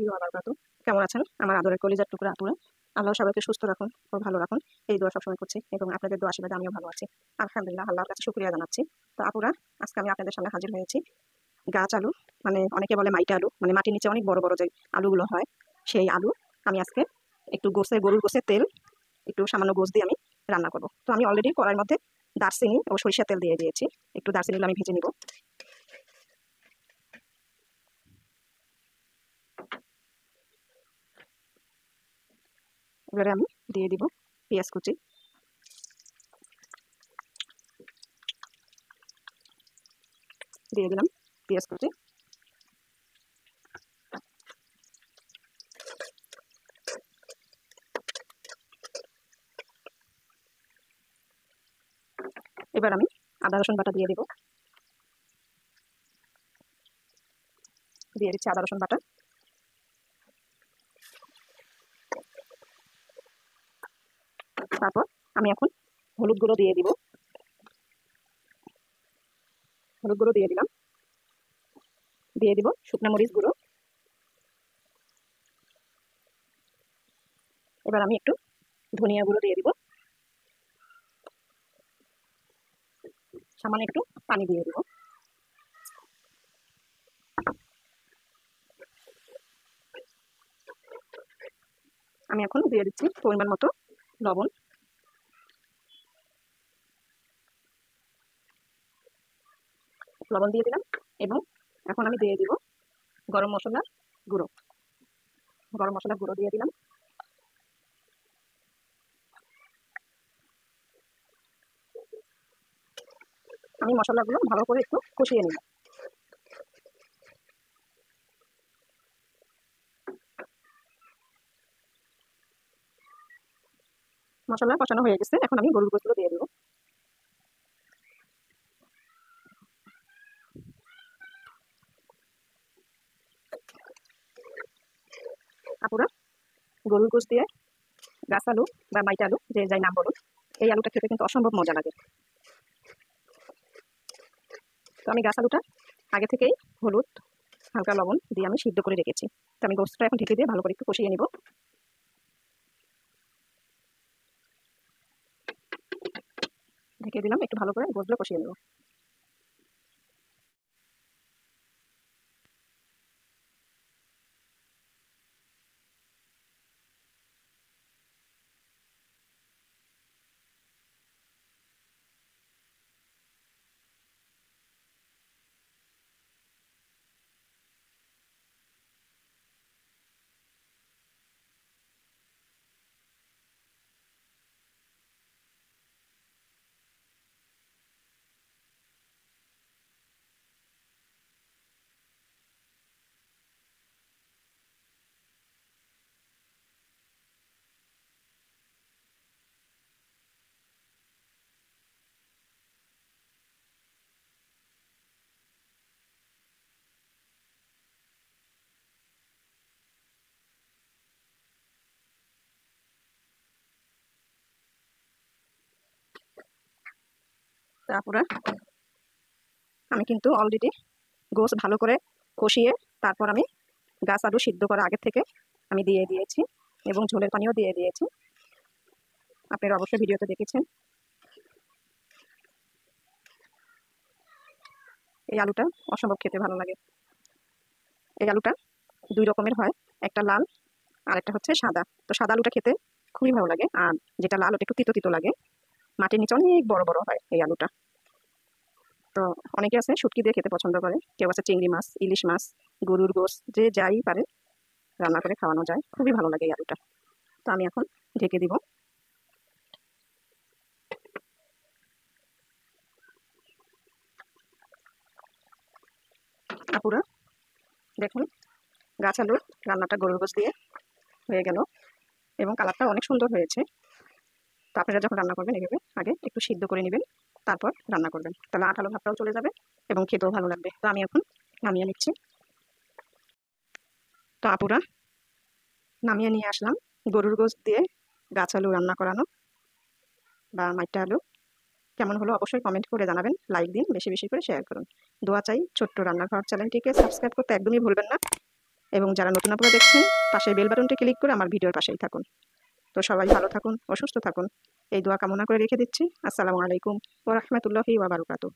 বারাকাতুহু। কেমন আছেন আমার আদরের কলিজার টুকরা আপুরা? আল্লাহ সবাইকে সুস্থ রাখুন ও ভালো রাখুন, এই দোয়া সবসময় করছি এবং আপনাদের দোয়া আশীর্বাদে আমিও ভালো আছি। আলহামদুলিল্লাহ, আল্লাহর কাছে শুকরিয়া জানাচ্ছি। তো আপুরা, আজকে আমি আপনাদের সামনে হাজির হয়েছি গাছ আলু, মানে অনেকে বলে মাইটা আলু, মানে মাটির নিচে অনেক বড় বড় যে আলুগুলো হয়, সেই আলু আমি আজকে একটু গরুর গোশে তেল, একটু সামান্য গোশ দিয়ে আমি রান্না করব। তো আমি অলরেডি কড়াইয়ের মধ্যে দারচিনি ও সরিষার তেল দিয়ে দিয়েছি। একটু দারচিনিগুলো আমি ভেজে নিব। এবারে আমি দিয়ে দিব পেঁয়াজ কুচি। দিয়ে দিলাম পেঁয়াজ কুচি। এবার আমি আদা রসুন বাটা দিয়ে দিব। দিয়ে দিচ্ছি আদা রসুন বাটা। তারপর আমি এখন হলুদ গুঁড়ো দিয়ে দিব। হলুদ গুঁড়ো দিয়ে দিলাম। দিয়ে দিব শুকনো মরিচ গুঁড়ো। এবার আমি একটু ধনিয়া গুঁড়ো দিয়ে দিব। সামান্য একটু পানি দিয়ে দিব। আমি এখন দিয়ে দিচ্ছি পরিমাণ মতো লবণ। লবণ দিয়ে দিলাম এবং এখন আমি দিয়ে দিব গরম মশলার গুঁড়ো। গরম মশলার গুঁড়ো দিয়ে দিলাম। আমি মশলাগুলো ভালো করে একটু কষিয়ে নিব। মশলা কষানো হয়ে গেছে, এখন আমি গরুর গোশগুলো দিয়ে দিব। আপুরা, গরুর গোশ দিয়ে গাছ আলু বা মাইটা আলু, যে যাই নাম বলুন, এই আলুটা খেতে কিন্তু অসম্ভব মজা লাগে। তো আমি গাছ আলুটা আগে থেকেই হলুদ, হালকা লবণ দিয়ে আমি সিদ্ধ করে রেখেছি। তো আমি গোশটা এখন ঢেকে দিয়ে ভালো করে একটু কষিয়ে নিব। ঢেকে দিলাম, একটু ভালো করে গোশগুলো কষিয়ে নেব। তারপরে আমি কিন্তু অলরেডি গোশ ভালো করে কষিয়ে তারপর আমি গাছ আলু সিদ্ধ করা আগের থেকে আমি দিয়ে দিয়েছি এবং ঝোলের পানিও দিয়ে দিয়েছি। আপনারা অবশ্যই ভিডিওতে দেখেছেন। এই আলুটা অসম্ভব খেতে ভালো লাগে। এই আলুটা দুই রকমের হয়, একটা লাল আর একটা হচ্ছে সাদা। তো সাদা আলুটা খেতে খুবই ভালো লাগে, আর যেটা লাল ওটা একটু তিতো তিতো লাগে। মাটির নিচে অনেক বড় বড় হয় এই আলুটা। তো অনেকে আছে শুটকি দিয়ে খেতে পছন্দ করে, কেউ আছে চিংড়ি মাছ, ইলিশ মাছ, গরুর গোশ, যে যাই পারে রান্না করে খাওয়ানো যায়। খুবই ভালো লাগে এই আলুটা। তো আমি এখন ঢেকে দিব। আপুরা দেখুন, গাছ আলুর রান্নাটা গরুর গোশ দিয়ে হয়ে গেল এবং কালারটা অনেক সুন্দর হয়েছে। তো আপনারা যখন রান্না করবেন এভাবে আগে একটু সিদ্ধ করে নেবেন, তারপর রান্না করবেন, তাহলে আঠালো ভাবটাও চলে যাবে এবং খেতেও ভালো লাগবে। তো আমি এখন নামিয়ে নিচ্ছি। তো আপুরা, নামিয়ে নিয়ে আসলাম গরুর গোশ দিয়ে গাছ আলু রান্না করানো বা মাইটা আলু। কেমন হলো অবশ্যই কমেন্ট করে জানাবেন, লাইক দিন, বেশি বেশি করে শেয়ার করুন। দোয়া চাই। ছোট্ট রান্নাঘর চ্যানেলটিকে সাবস্ক্রাইব করতে একদমই ভুলবেন না। এবং যারা নতুন আপুরা দেখছেন পাশে বেল বাটনটি ক্লিক করে আমার ভিডিওর পাশেই থাকুন। তো সবাই ভালো থাকুন ও সুস্থ থাকুন এই দোয়া কামনা করে রেখে দিচ্ছি। আসসালামু আলাইকুম ওয়া রাহমাতুল্লাহি ওয়া বারাকাতুহু।